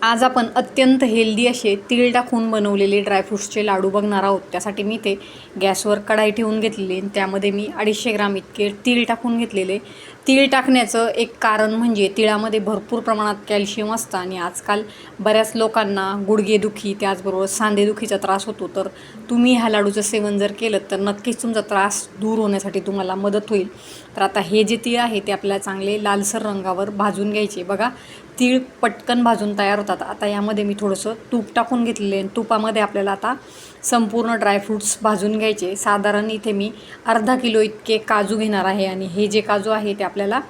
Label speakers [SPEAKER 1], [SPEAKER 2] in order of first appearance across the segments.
[SPEAKER 1] आज आपण अत्यंत हेल्दी असे तीळ टाकून बनवलेले ड्रायफ्रूट्सचे लाडू बघणार आहोत। त्यासाठी मी इथे गॅसवर कढाई ठेवून घेतलेली आणि त्यामध्ये मी 250 ग्राम इतके तीळ टाकून घेतलेले। तीळ टाकण्याचं एक कारण म्हणजे तिळामध्ये भरपूर प्रमाणात कॅल्शियम असतं आणि आजकाल बऱ्याच लोकांना गुडघेदुखी त्याचबरोबर सांधेदुखीचा त्रास होतो। तर तुम्ही ह्या लाडूचं सेवन जर केलं तर नक्कीच तुमचा त्रास दूर होण्यासाठी तुम्हाला मदत होईल। तर आता हे जे तीळ आहे ते आपल्याला चांगले लालसर रंगावर भाजून घ्यायचे। बघा तीळ पटकन भाजून तयार होतात। आता यामध्ये मी थोडंसं तूप टाकून घेतलेले आणि तुपामध्ये आपल्याला आता संपूर्ण ड्रायफ्रूट्स भाजून घ्यायचे। साधारण इथे मी अर्धा किलो इतके काजू घेणार आहे आणि हे जे काजू आहे ते आपल्याला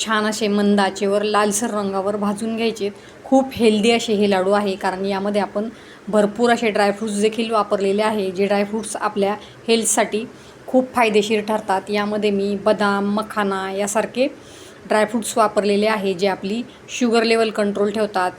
[SPEAKER 1] छान असे मंद आचेवर लालसर रंगावर भाजून घ्यायचे। खूप हेल्दी असे हे लाडू आहे कारण यामध्ये आपण भरपूर असे ड्रायफ्रूट्स देखील वापरलेले आहे, जे ड्रायफ्रूट्स आपल्या हेल्थसाठी खूप फायदेशीर ठरतात। यामध्ये मी बदाम, मखाना यासारखे ड्रायफ्रूट्स वापरलेले आहे, जे आपली शुगर लेवल कंट्रोल ठेवतात,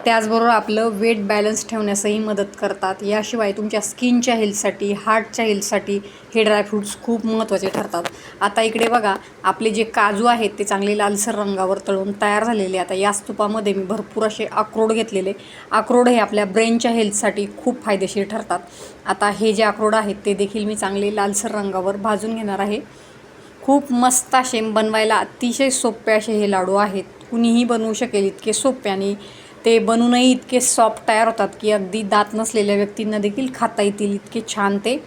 [SPEAKER 1] त्याचबरोबर आपलं वेट बॅलन्स ठेवण्यासही मदत करतात। याशिवाय तुमच्या स्किनच्या हेल्थसाठी, हार्टच्या हेल्थसाठी हे ड्रायफ्रूट्स खूप महत्त्वाचे ठरतात। आता इकडे बघा आपले जे काजू आहेत ते चांगले लालसर रंगावर तळून तयार झालेले। आता याच तुपामध्ये मी भरपूर असे अक्रोड घेतलेले। अक्रोड हे आपल्या ब्रेनच्या हेल्थसाठी खूप फायदेशीर ठरतात। आता हे जे अक्रोड आहेत ते देखील मी चांगले लालसर रंगावर भाजून घेणार आहे। खूप मस्त असे बनवायला अतिशय सोपे असे हे लाडू आहेत, कुणीही बनवू शकेल इतके सोपे आणि ते बनूनही इतके सॉफ्ट तयार होतात की अगदी दात नसलेल्या व्यक्तींना देखील खाता येतील, इतके छान ते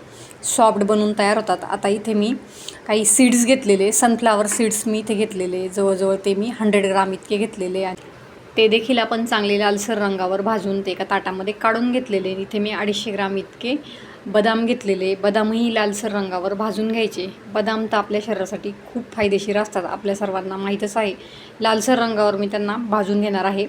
[SPEAKER 1] सॉफ्ट बनून तयार होतात। आता इथे मी काही सीड्स घेतलेले, सनफ्लावर सीड्स मी इथे घेतलेले, जवळजवळ ते मी 100 ग्राम इतके घेतलेले आणि ते देखील आपण चांगले लालसर रंगावर भाजून ते एका ताटामध्ये काढून घेतलेले। इथे मी 250 ग्राम इतके बदाम घेतलेले, बदामही लालसर रंगावर भाजून घ्यायचे। बदाम तर आपल्या शरीरासाठी खूप फायदेशीर असतात, आपल्या सर्वांना माहीतच आहे। लालसर रंगावर मी त्यांना भाजून घेणार आहे।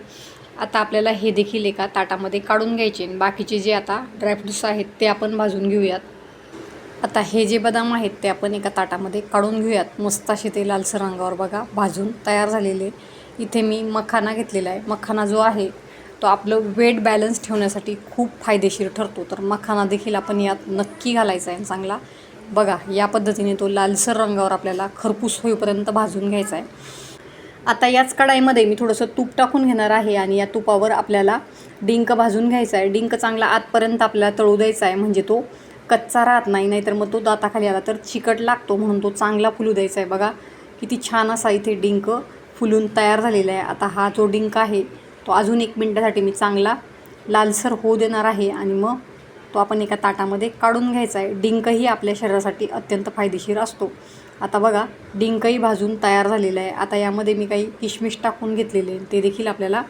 [SPEAKER 1] आता आपल्याला हे देखील एका ताटामध्ये काढून घ्यायचे आणि बाकीचे जे आता ड्रायफ्रूट्स आहेत ते आपण भाजून घेऊयात। आता हे जे बदाम आहेत ते आपण एका ताटामध्ये काढून घेऊयात। मस्त असे ते लालसर रंगावर बघा भाजून तयार झालेले। इथे मी मखाना घेतलेला आहे। मखाना जो आहे तो आपलं वेट बॅलन्स ठेवण्यासाठी खूप फायदेशीर ठरतो, तर मखाना देखील आपण यात नक्की घालायचा आहे चांगला। बघा या पद्धतीने तो लालसर रंगावर आपल्याला खरपूस होईपर्यंत भाजून घ्यायचा आहे। आता याच कढाईमध्ये मी थोडंसं तूप टाकून घेणार आहे आणि या तुपावर आपल्याला डिंक भाजून घ्यायचा आहे। डिंक चांगला आतपर्यंत आपल्याला तळू द्यायचा आहे, म्हणजे तो कच्चा राहत नाही, नाहीतर मग तो दाताखाली आला तर चिकट लागतो, म्हणून तो चांगला फुलू द्यायचा आहे। बघा किती छान असा इथे डिंक फुलून तयार झालेला आहे। आता हा जो डिंक आहे तो अजून 1 मिनिटासाठी मी चांगला लालसर होऊ देणार आहे आणि मग तो आपण एका ताटामध्ये काढून घ्यायचा आहे। डिंकही आपल्या शरीरासाठी अत्यंत फायदेशीर असतो। आता बघा डिंकही भाजून तयार झालेला आहे। आता यामध्ये मी काही किशमिश टाकून घेतलेले, ते देखील आपल्याला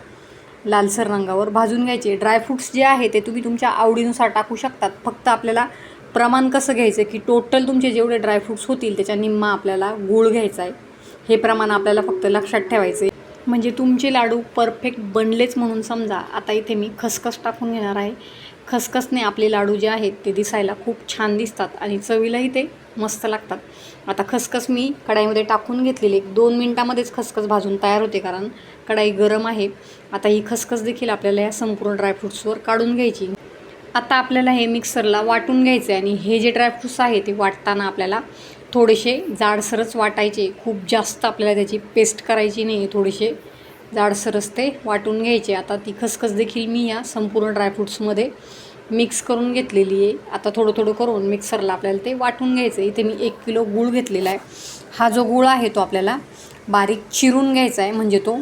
[SPEAKER 1] लालसर रंगावर भाजून घ्यायचे। ड्रायफ्रूट्स जे आहे ते तुम्ही तुमच्या आवडीनुसार टाकू शकतात, फक्त आपल्याला प्रमाण कसं घ्यायचं की टोटल तुमचे जेवढे ड्रायफ्रूट्स होतील त्याच्या निम्मा आपल्याला गूळ घ्यायचा आहे, हे प्रमाण आपल्याला फक्त लक्षात ठेवायचं आहे, म्हणजे तुमचे लाडू परफेक्ट बनलेच म्हणून समजा। आता इथे मी खसखस टाकून घेणार आहे। खसखसने आपले लाडू जे आहेत ते दिसायला खूप छान दिसतात आणि चवीलाही ते मस्त लागतात। आता खसखस मी कढाईमध्ये टाकून घेतलेली, 2 मिनिटामध्येच खसखस भाजून तयार होते कारण कढाई गरम आहे। आता ही खसखस देखील आपल्याला या संपूर्ण ड्रायफ्रूट्सवर काढून घ्यायची। आता आपल्याला हे मिक्सरला वाटून घ्यायचे आणि हे जे ड्रायफ्रूट्स आहे ते वाटताना आपल्याला थोडेसे जाडसरच वाटायचे, खूप जास्त आपल्याला त्याची पेस्ट करायची नाही, थोडेसे जाडसरच ते वाटून घ्यायचे। आता ती खसखस देखील मी या संपूर्ण ड्रायफ्रूट्समध्ये मिक्स करून घेतलेली आहे। आता थोडं थोडं करून मिक्सरला आपल्याला ते वाटून घ्यायचं आहे। इथे मी 1 किलो गूळ घेतलेला आहे। हा जो गूळ आहे तो आपल्याला बारीक चिरून घ्यायचा आहे, म्हणजे तो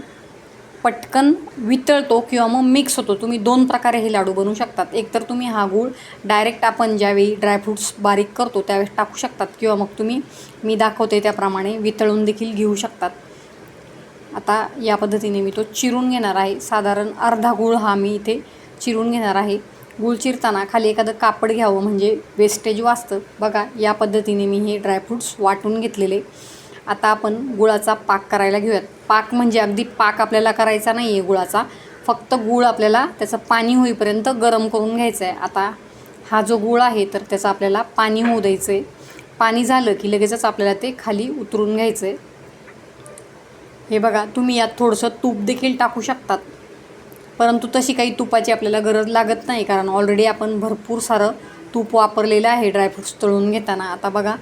[SPEAKER 1] पटकन वितळतो किंवा मग मिक्स होतो। तुम्ही 2 प्रकारे हे लाडू बनवू शकतात। एक तर तुम्ही हा गूळ डायरेक्ट आपण ज्यावेळी ड्रायफ्रूट्स बारीक करतो त्यावेळेस टाकू शकतात, किंवा मग तुम्ही मी दाखवते त्याप्रमाणे वितळून देखील घेऊ शकतात। आता या पद्धतीने मी तो चिरून घेणार आहे। साधारण अर्धा गूळ हा मी इथे चिरून घेणार आहे। गूळ चिरताना खाली एखादं कापड घ्यावं, म्हणजे वेस्टेज वाचतं। बघा या पद्धतीने मी हे ड्रायफ्रूट्स वाटून घेतलेले। आता आपण गुळाचा पाक करायला घेऊयात। पाक म्हणजे अगदी पाक आपल्याला करायचा नाही आहे गुळाचा, फक्त गूळ आपल्याला त्याचं पाणी होईपर्यंत गरम करून घ्यायचं आहे। आता हा जो गूळ आहे तर त्याचं आपल्याला पाणी होऊ द्यायचं आहे। पाणी झालं की लगेचच आपल्याला ते खाली उतरून घ्यायचं आहे। हे बघा तुम्ही यात थोडंसं तूप देखील टाकू शकतात, परंतु तशी काही तुपाची आपल्याला गरज लागत नाही, कारण ऑलरेडी आपण भरपूर सारं तूप वापरलेलं आहे ड्रायफ्रूट्स तळून घेताना। आता बघा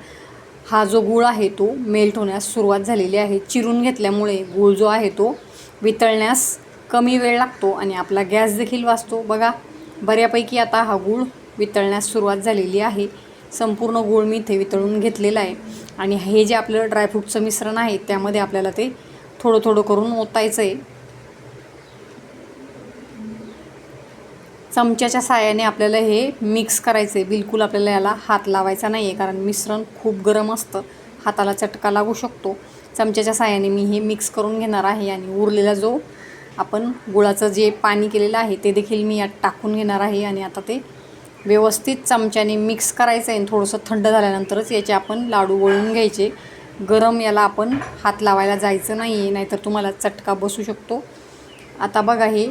[SPEAKER 1] हा जो गूळ आहे तो मेल्ट होण्यास सुरुवात झालेली आहे। चिरून घेतल्यामुळे गूळ जो आहे तो वितळण्यास कमी वेळ लागतो आणि आपला गॅस देखील वाचतो. बघा बऱ्यापैकी आता हा गूळ वितळण्यास सुरुवात झालेली आहे. संपूर्ण गूळ मी इथे वितळून घेतलेला आहे आणि हे जे आपलं ड्रायफ्रूटचं मिश्रण आहे त्यामध्ये आपल्याला ते थोडं थोडं करून ओतायचं आहे. चमच्याच्या साहाय्याने आपल्याला हे मिक्स करायचं आहे. बिलकुल आपल्याला याला हात लावायचा नाही आहे, कारण मिश्रण खूप गरम असतं, हाताला चटका लागू शकतो. चमच्याच्या साहाय्याने मी हे मिक्स करून घेणार आहे आणि उरलेला जो आपण गुळाचं जे पाणी केलेलं आहे ते देखील मी यात टाकून घेणार आहे आणि आता ते व्यवस्थित चमच्याने मिक्स करायचं आहे. थोडंसं थंड झाल्यानंतरच याचे आपण लाडू वळून घ्यायचे. गरम याला आपण हात लावायला जायचं नाही आहे, नाहीतर तुम्हाला चटका बसू शकतो. आता बघा हे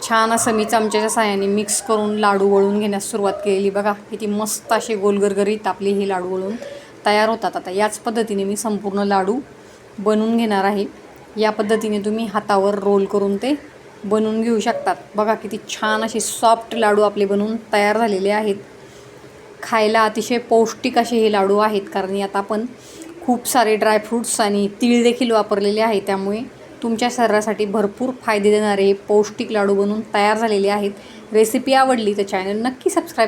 [SPEAKER 1] छान असं मी चमच्याच्या साहाय्याने मिक्स करून लाडू वळून घेण्यास सुरुवात केलेली. बघा किती मस्त असे गोलगरगरीत आपले हे लाडू वळून तयार होतात. आता याच पद्धतीने मी संपूर्ण लाडू बनवून घेणार आहे. या पद्धतीने तुम्ही हातावर रोल करून ते बनवून घेऊ शकतात. बघा किती छान असे सॉफ्ट लाडू आपले बनवून तयार झालेले आहेत. खायला अतिशय पौष्टिक असे हे लाडू आहेत, कारण यात आपण खूप सारे ड्रायफ्रूट्स आणि तीळ देखील वापरलेले आहे. त्यामुळे तुमच्या शरीरासाठी भरपूर फायदे देणारे पौष्टिक लाडू बनवून तयार झालेले आहेत. रेसिपी आवडली तर चॅनल नक्की सबस्क्राईब